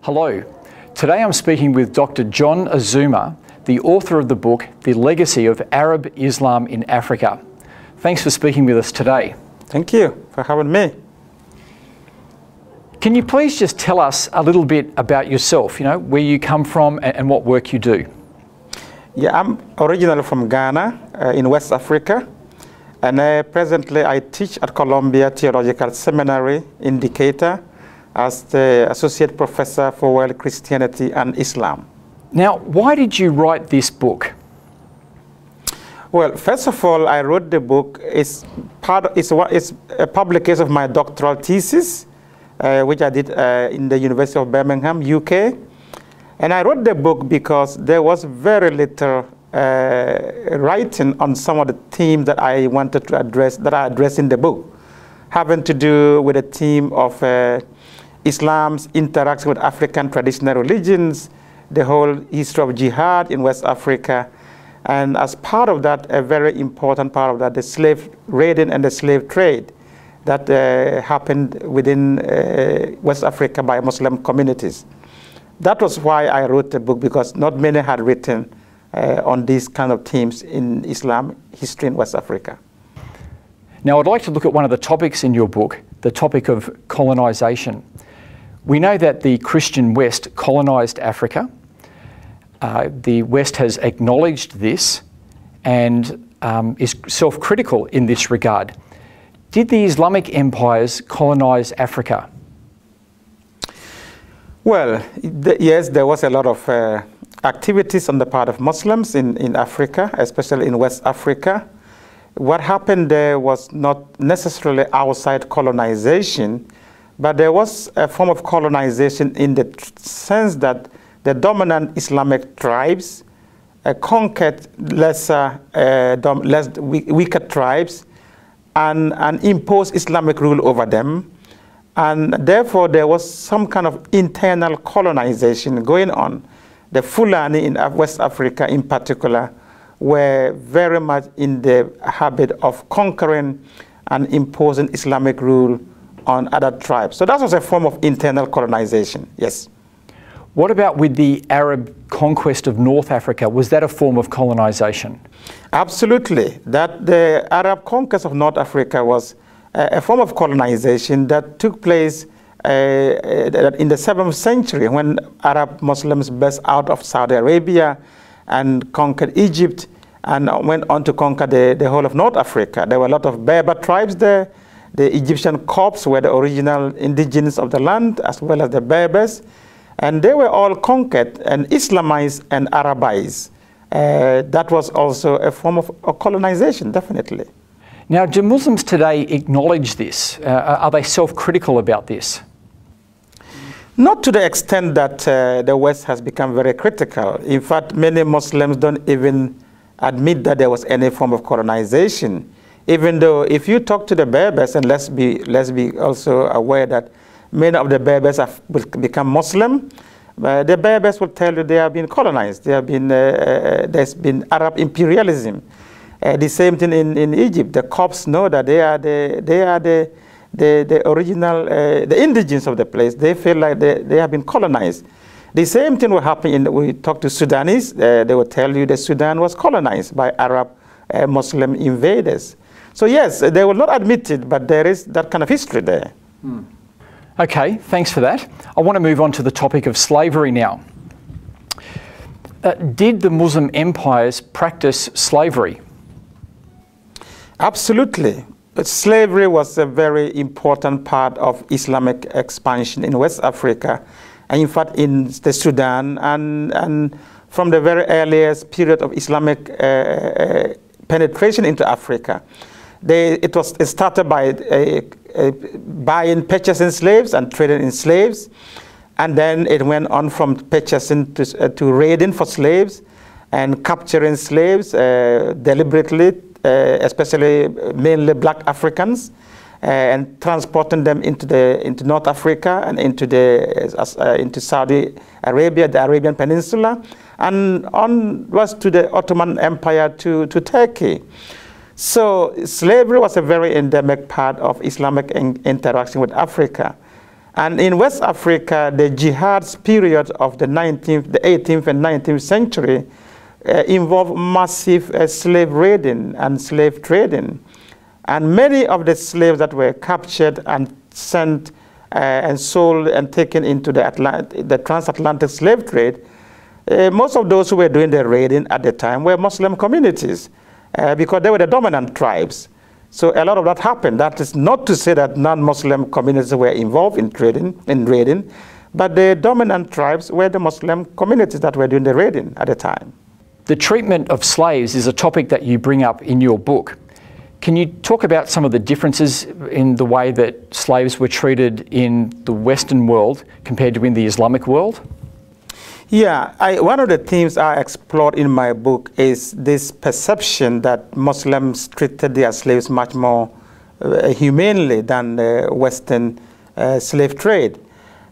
Hello. Today I'm speaking with Dr. John Azumah, the author of the book, The Legacy of Arab Islam in Africa. Thanks for speaking with us today. Thank you for having me. Can you please just tell us a little bit about yourself, where you come from and what work you do? Yeah, I'm originally from Ghana, in West Africa, and presently I teach at Columbia Theological Seminary in Decatur as the Associate Professor for World Christianity and Islam. Now, why did you write this book? Well, first of all, I wrote the book. It's a publication of my doctoral thesis, which I did in the University of Birmingham, UK. And I wrote the book because there was very little writing on some of the themes that I wanted to address, that I address in the book, having to do with the theme of Islam's interaction with African traditional religions, the whole history of jihad in West Africa, and as part of that, a very important part of that, the slave raiding and the slave trade that happened within West Africa by Muslim communities. That was why I wrote the book, because not many had written on these kind of themes in Islam history in West Africa. Now, I'd like to look at one of the topics in your book, the topic of colonization. We know that the Christian West colonized Africa. The West has acknowledged this and is self-critical in this regard. Did the Islamic empires colonize Africa? Well, yes, there was a lot of activities on the part of Muslims in Africa, especially in West Africa. What happened there was not necessarily outside colonization, but there was a form of colonization in the sense that the dominant Islamic tribes conquered weaker tribes and imposed Islamic rule over them. And therefore, there was some kind of internal colonization going on. The Fulani in West Africa in particular were very much in the habit of conquering and imposing Islamic rule on other tribes. So that was a form of internal colonization, yes. What about with the Arab conquest of North Africa? Was that a form of colonization? Absolutely. That the Arab conquest of North Africa was a form of colonization that took place in the 7th century when Arab Muslims burst out of Saudi Arabia and conquered Egypt and went on to conquer the whole of North Africa. There were a lot of Berber tribes there. The Egyptian Copts were the original indigenes of the land, as well as the Berbers. And they were all conquered and Islamized and Arabized. That was also a form of colonization, definitely. Now, do Muslims today acknowledge this? Are they self-critical about this? Not to the extent that the West has become very critical. In fact, many Muslims don't even admit that there was any form of colonization. Even though if you talk to the Berbers, and let's be also aware that many of the Berbers have become Muslim, the Berbers will tell you they have been colonized. There's been Arab imperialism. The same thing in Egypt. The Copts know that they are the original, the indigenes of the place. They feel like they have been colonized. The same thing will happen we talk to Sudanese. They will tell you that Sudan was colonized by Arab Muslim invaders. So yes, they will not admit it, but there is that kind of history there. Okay, thanks for that. I want to move on to the topic of slavery now. Did the Muslim empires practice slavery? Absolutely. But slavery was a very important part of Islamic expansion in West Africa, and in fact in the Sudan, and from the very earliest period of Islamic penetration into Africa. It started by buying, purchasing slaves and trading in slaves, and then it went on from purchasing to raiding for slaves and capturing slaves deliberately, especially mainly black Africans, and transporting them into North Africa and into Saudi Arabia, the Arabian Peninsula, and onwards to the Ottoman Empire to Turkey. So slavery was a very endemic part of Islamic interaction with Africa. And in West Africa, the jihad's period of the 18th and 19th century involved massive slave raiding and slave trading. And many of the slaves that were captured and sent and sold and taken into the transatlantic slave trade, most of those who were doing the raiding at the time were Muslim communities because they were the dominant tribes. So a lot of that happened. That is not to say that non-Muslim communities were involved in raiding, but the dominant tribes were the Muslim communities that were doing the raiding at the time. The treatment of slaves is a topic that you bring up in your book. Can you talk about some of the differences in the way that slaves were treated in the Western world compared to in the Islamic world? Yeah, one of the themes I explored in my book is this perception that Muslims treated their slaves much more humanely than the Western slave trade.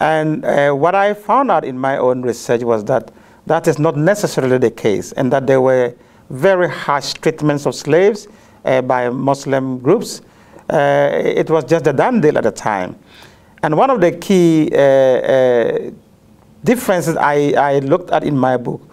And what I found out in my own research was that that is not necessarily the case, and that there were very harsh treatments of slaves by Muslim groups. It was just a done deal at the time. And one of the key differences I looked at in my book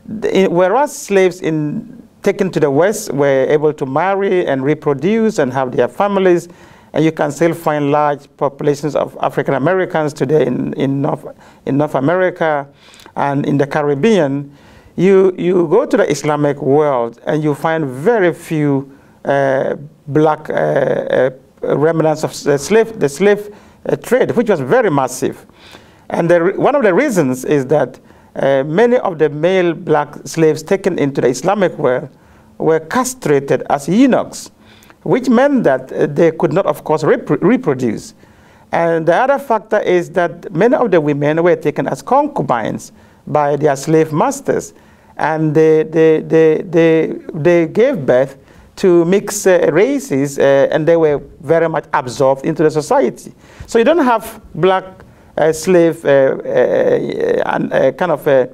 whereas slaves taken to the West were able to marry and reproduce and have their families, and you can still find large populations of African Americans today in North America and in the Caribbean, you go to the Islamic world and you find very few black remnants of the slave trade, which was very massive. And one of the reasons is that many of the male black slaves taken into the Islamic world were castrated as eunuchs, which meant that they could not, of course, reproduce. And the other factor is that many of the women were taken as concubines by their slave masters, and they gave birth to mixed races, and they were very much absorbed into the society. So you don't have black slave kind of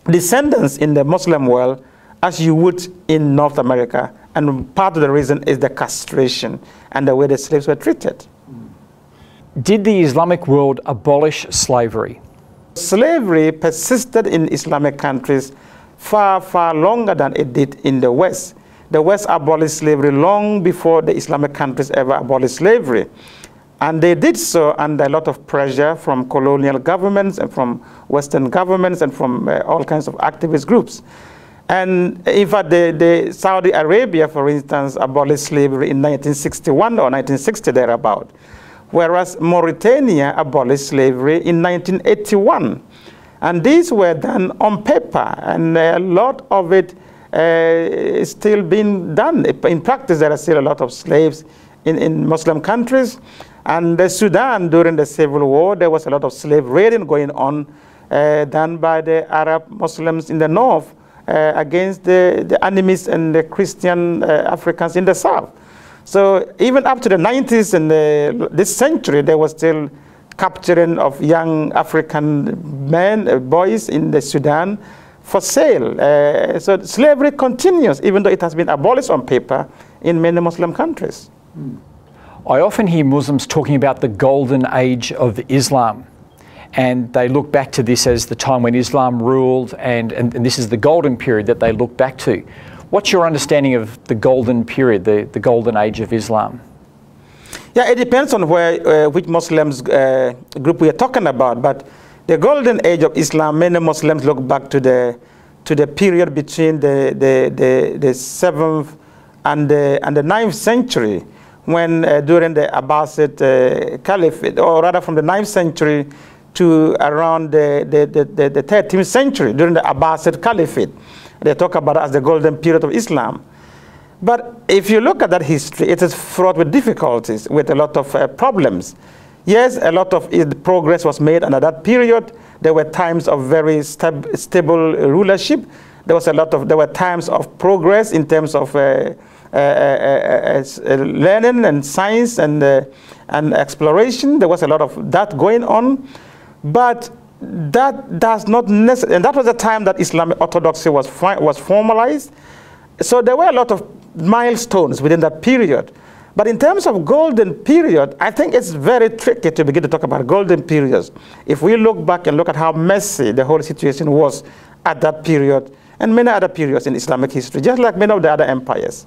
descendants in the Muslim world as you would in North America, and part of the reason is the castration and the way the slaves were treated. Did the Islamic world abolish slavery? Slavery persisted in Islamic countries far, far longer than it did in the West. The West abolished slavery long before the Islamic countries ever abolished slavery. And they did so under a lot of pressure from colonial governments and from Western governments and from all kinds of activist groups. And in fact, the Saudi Arabia, for instance, abolished slavery in 1961 or 1960 thereabout, whereas Mauritania abolished slavery in 1981. And these were done on paper, and a lot of it is still being done. In practice, there are still a lot of slaves in Muslim countries. And the Sudan, during the Civil War, there was a lot of slave raiding going on done by the Arab Muslims in the north against the animists and the Christian Africans in the south. So even up to the 90s and this century, there was still capturing of young African men, boys in the Sudan for sale. So slavery continues, even though it has been abolished on paper in many Muslim countries. I often hear Muslims talking about the golden age of Islam, and they look back to this as the time when Islam ruled, and this is the golden period that they look back to. What's your understanding of the golden period, the golden age of Islam? Yeah, it depends on which Muslims group we are talking about, but the golden age of Islam, many Muslims look back to the period between the 7th and the 9th century, when during the Abbasid Caliphate, or rather from the 9th century to around the 13th century, during the Abbasid Caliphate. They talk about it as the golden period of Islam. But if you look at that history, it is fraught with difficulties, with a lot of problems. Yes, a lot of progress was made under that period. There were times of very stable rulership. There were times of progress in terms of learning and science and exploration. There was a lot of that going on, but that does not necessarily, and that was the time that Islamic orthodoxy was formalized. So there were a lot of milestones within that period, But in terms of golden period, I think it's very tricky to begin to talk about golden periods. If we look back and look at how messy the whole situation was at that period and many other periods in Islamic history, just like many of the other empires.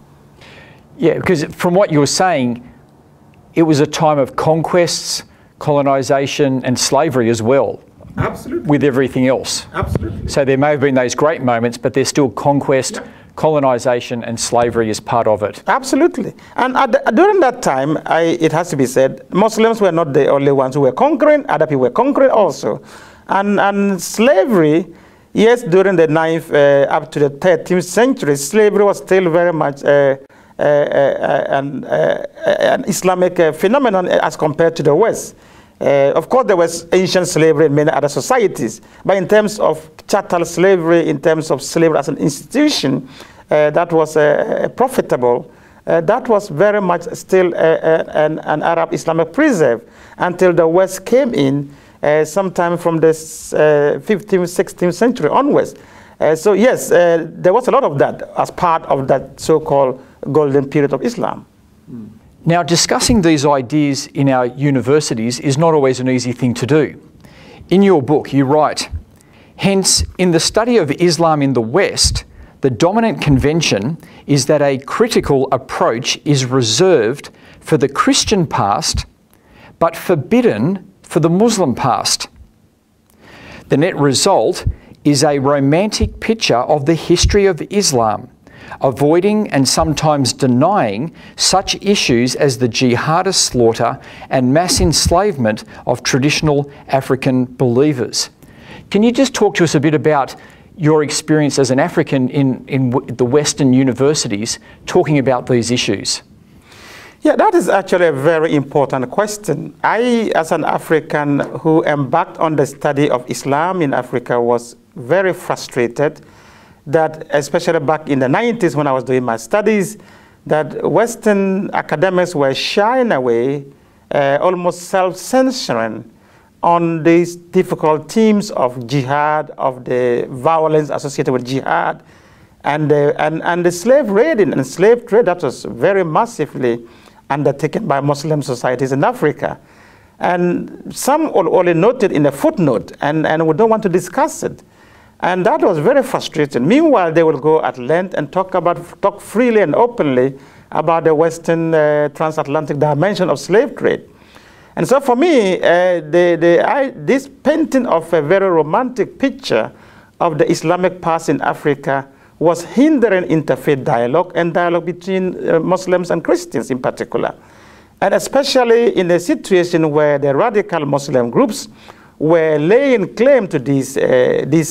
Yeah, because from what you were saying, it was a time of conquests, colonization and slavery as well. Absolutely. With everything else. Absolutely. So there may have been those great moments, but there's still conquest, colonization and slavery is part of it. Absolutely. And during that time, it has to be said, Muslims were not the only ones who were conquering, other people were conquering also. And slavery, yes, during the 9th up to the 13th century, slavery was still very much an Islamic phenomenon as compared to the West. Of course, there was ancient slavery in many other societies, but in terms of chattel slavery, in terms of slavery as an institution, that was profitable. That was very much still an Arab Islamic preserve until the West came in sometime from the 15th, 16th century onwards. So yes, there was a lot of that as part of that so-called golden period of Islam. Now, discussing these ideas in our universities is not always an easy thing to do. In your book, you write, hence, in the study of Islam in the West, the dominant convention is that a critical approach is reserved for the Christian past, but forbidden for the Muslim past. The net result is a romantic picture of the history of Islam, avoiding and sometimes denying such issues as the jihadist slaughter and mass enslavement of traditional African believers. Can you just talk to us a bit about your experience as an African in the Western universities talking about these issues? Yeah, that is actually a very important question. I, as an African who embarked on the study of Islam in Africa, was very frustrated that, especially back in the 90s when I was doing my studies, that Western academics were shying away, almost self-censoring on these difficult themes of jihad, of the violence associated with jihad, and the slave raiding and slave trade that was very massively undertaken by Muslim societies in Africa. And some only noted in a footnote, and we don't want to discuss it. And that was very frustrating. Meanwhile, they will go at length and talk freely and openly about the Western transatlantic dimension of slave trade. And so for me, this painting of a very romantic picture of the Islamic past in Africa was hindering interfaith dialogue and dialogue between Muslims and Christians in particular. And especially in a situation where the radical Muslim groups were laying claim to these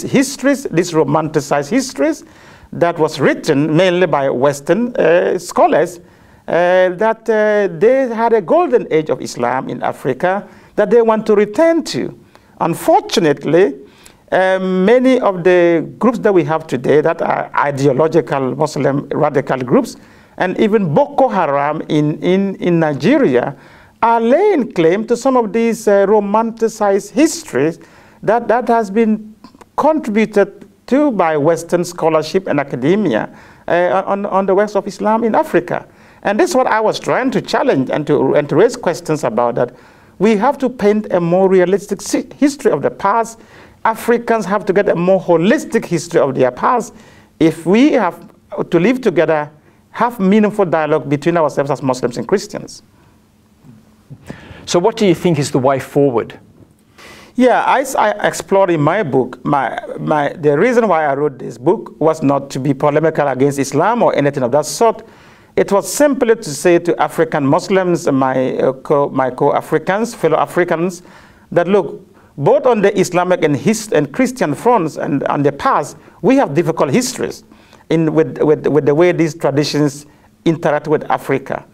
histories, these romanticized histories that was written mainly by Western scholars, that they had a golden age of Islam in Africa that they want to return to. Unfortunately, many of the groups that we have today that are ideological Muslim radical groups, and even Boko Haram in Nigeria, are laying claim to some of these romanticized histories that has been contributed to by Western scholarship and academia on the West of Islam in Africa. And this is what I was trying to challenge and to raise questions about, that we have to paint a more realistic history of the past. Africans have to get a more holistic history of their past if we have to live together, have meaningful dialogue between ourselves as Muslims and Christians. So what do you think is the way forward? Yeah, as I explored in my book, the reason why I wrote this book was not to be polemical against Islam or anything of that sort. It was simply to say to African Muslims, my co-Africans, fellow Africans, that look, both on the Islamic and Christian fronts and on the past, we have difficult histories with the way these traditions interact with Africa.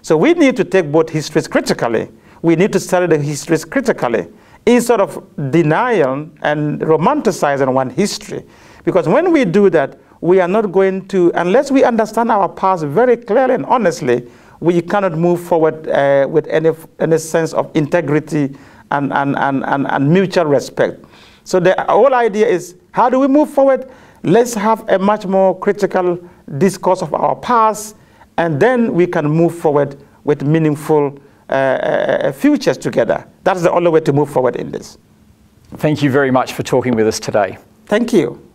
So we need to take both histories critically. We need to study the histories critically instead of denying and romanticizing one history. Because when we do that, we are not going to, unless we understand our past very clearly and honestly, we cannot move forward with any sense of integrity and mutual respect. So the whole idea is, how do we move forward? Let's have a much more critical discourse of our past, and then we can move forward with meaningful futures together. That's the only way to move forward in this. Thank you very much for talking with us today. Thank you.